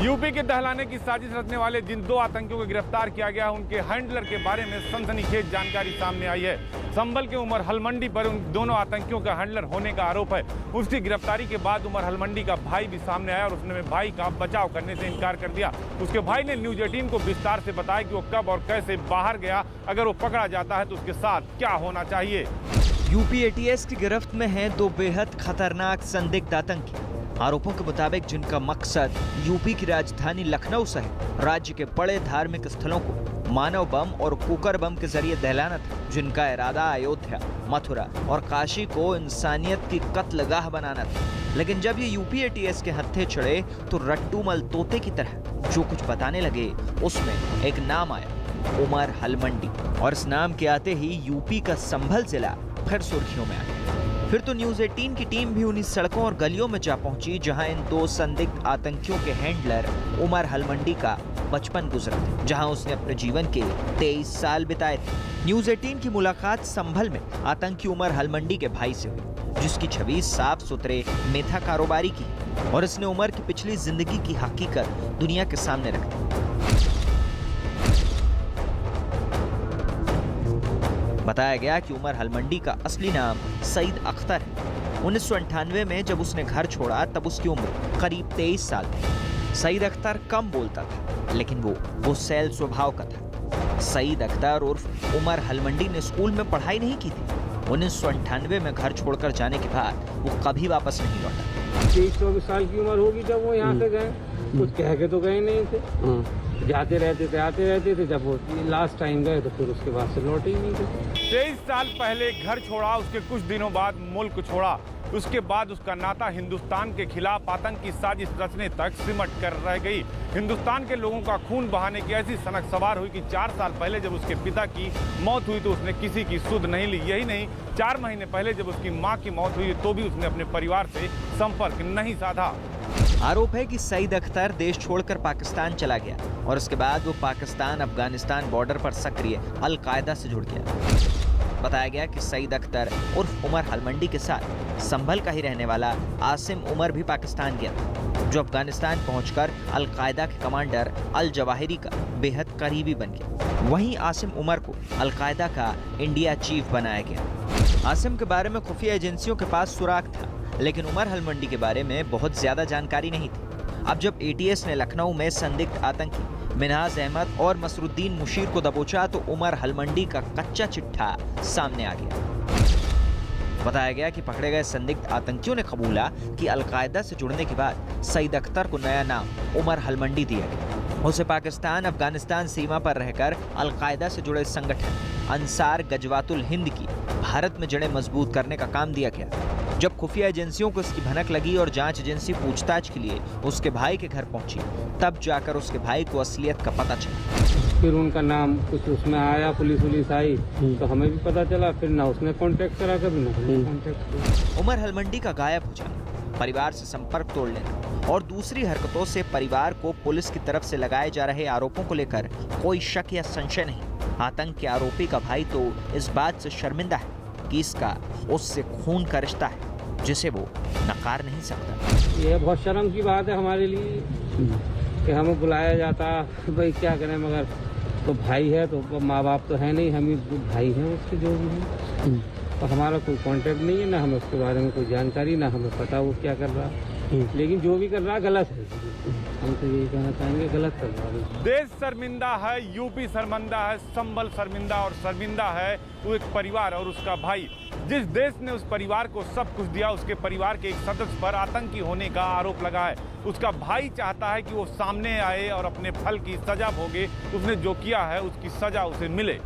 UP के दहलाने की साजिश रचने वाले जिन दो आतंकियों को गिरफ्तार किया गया है, उनके हैंडलर के बारे में सनसनीखेज जानकारी सामने आई है। संभल के उमर हलमंडी पर उन दोनों आतंकियों का हैंडलर होने का आरोप है। उसकी गिरफ्तारी के बाद उमर हलमंडी का भाई भी सामने आया और उसने भाई का बचाव करने से इनकार कर दिया। उसके भाई ने न्यूज 18 को विस्तार से बताया कि वो कब और कैसे बाहर गया, अगर वो पकड़ा जाता है तो उसके साथ क्या होना चाहिए। यूपी एटीएस की गिरफ्त में हैं दो बेहद खतरनाक संदिग्ध आतंकी। आरोपों के मुताबिक जिनका मकसद यूपी की राजधानी लखनऊ सहित राज्य के बड़े धार्मिक स्थलों को मानव बम और कुकर बम के जरिए दहलाना था, जिनका इरादा अयोध्या, मथुरा और काशी को इंसानियत की कत्लगाह बनाना था। लेकिन जब ये यूपी एटीएस के हत्थे चढ़े तो रट्टू मल तोते की तरह जो कुछ बताने लगे, उसमें एक नाम आया, उमर हलमंडी। और इस नाम के आते ही यूपी का संभल जिला फिर सुर्खियों में आ गया। फिर तो न्यूज 18 की टीम भी उन्हीं सड़कों और गलियों में जा पहुंची जहां इन दो संदिग्ध आतंकियों के हैंडलर उमर हलमंडी का बचपन गुजरा था, जहां उसने अपने जीवन के 23 साल बिताए थे। न्यूज 18 की मुलाकात संभल में आतंकी उमर हलमंडी के भाई से हुई, जिसकी छवि साफ सुथरे मेथा कारोबारी की, और इसने उमर की पिछली जिंदगी की हकीकत दुनिया के सामने रख दी। बताया गया कि उमर हलमंडी का असली नाम सईद अख्तर है। 1998 में जब उसने घर छोड़ा तब उसकी उम्र करीब 23 साल थी। सईद अख्तर कम बोलता था, लेकिन वो सैल स्वभाव का था। सईद अख्तर उर्फ उमर हलमंडी ने स्कूल में पढ़ाई नहीं की थी। 1998 में घर छोड़कर जाने के बाद वो कभी वापस नहीं लौटा। 23-24 साल की उम्र होगी जब वो यहाँ से गए। कुछ कह के तो गए नहीं थे, जाते रहते थे, आते रहते थे। जब वो लास्ट टाइम गए तो फिर उसके बाद से लौटे ही नहीं थे। 23 साल पहले घर छोड़ा, उसके कुछ दिनों बाद मुल्क छोड़ा। उसके बाद उसका नाता हिंदुस्तान के खिलाफ आतंकी साजिश रचने तक सिमट कर रह गई। हिंदुस्तान के लोगों का खून बहाने की ऐसी सनक सवार हुई कि 4 साल पहले जब उसके पिता की मौत हुई तो उसने किसी की सुध नहीं ली। यही नहीं, 4 महीने पहले जब उसकी मां की मौत हुई तो भी उसने अपने परिवार से संपर्क नहीं साधा। आरोप है कि सईद अख्तर देश छोड़कर पाकिस्तान चला गया और उसके बाद वो पाकिस्तान अफगानिस्तान बॉर्डर पर सक्रिय अल-कायदा से जुड़ गया। बताया गया कि सईद अख्तर उर्फ उमर हलमंडी के साथ संभल का ही रहने वाला आसिम उमर भी पाकिस्तान गया था, जो अफगानिस्तान पहुंचकर अल-कायदा के कमांडर अल जवाहिरी का बेहद करीबी बन गया। वहीं आसिम उमर को अल-कायदा का इंडिया चीफ बनाया गया। आसिम के बारे में खुफिया एजेंसियों के पास सुराग था, लेकिन उमर हलमंडी के बारे में बहुत ज्यादा जानकारी नहीं थी। अब जब एटीएस ने लखनऊ में संदिग्ध आतंकी मिन्हाज अहमद और मसरुद्दीन मुशीर को दबोचा तो उमर हलमंडी का कच्चा चिट्ठा सामने आ गया। बताया गया कि पकड़े गए संदिग्ध आतंकियों ने कबूला कि अल-कायदा से जुड़ने के बाद सईद अख्तर को नया नाम उमर हलमंडी दिया गया। उसे पाकिस्तान अफगानिस्तान सीमा पर रहकर अल-कायदा से जुड़े संगठन अंसार गजवातुल हिंद की भारत में जड़ें मजबूत करने का काम दिया गया। जब खुफिया एजेंसियों को इसकी भनक लगी और जांच एजेंसी पूछताछ के लिए उसके भाई के घर पहुंची, तब जाकर उसके भाई को असलियत का पता चला। फिर उनका नाम कुछ उसमें आया, पुलिस आई तो हमें भी पता चला। फिर ना उसने कांटेक्ट करा, कभी ना कांटेक्ट किया। उमर हलमंडी का गायब हो जाना, परिवार से संपर्क तोड़ लेना और दूसरी हरकतों से परिवार को पुलिस की तरफ से लगाए जा रहे आरोपों को लेकर कोई शक या संशय नहीं। आतंक के आरोपी का भाई तो इस बात से शर्मिंदा है कि इसका उससे खून का रिश्ता है, जिसे वो नकार नहीं सकता। ये बहुत शर्म की बात है हमारे लिए कि हमें बुलाया जाता, भाई क्या करें, मगर तो भाई है तो माँ बाप तो है नहीं, हम ही भाई हैं उसके जो भी हैं। तो हमारा कोई कांटेक्ट नहीं है, ना हमें उसके बारे में कोई जानकारी, ना हमें पता वो क्या कर रहा है। लेकिन जो भी कर रहा है गलत है। हम तो यही कहना चाहेंगे, गलत कर रहा है। देश शर्मिंदा है, यूपी शर्मिंदा है, संभल शर्मिंदा और शर्मिंदा है वो एक परिवार और उसका भाई। जिस देश ने उस परिवार को सब कुछ दिया, उसके परिवार के एक सदस्य पर आतंकी होने का आरोप लगा है। उसका भाई चाहता है कि वो सामने आए और अपने फल की सजा भोगे। उसने जो किया है उसकी सजा उसे मिले।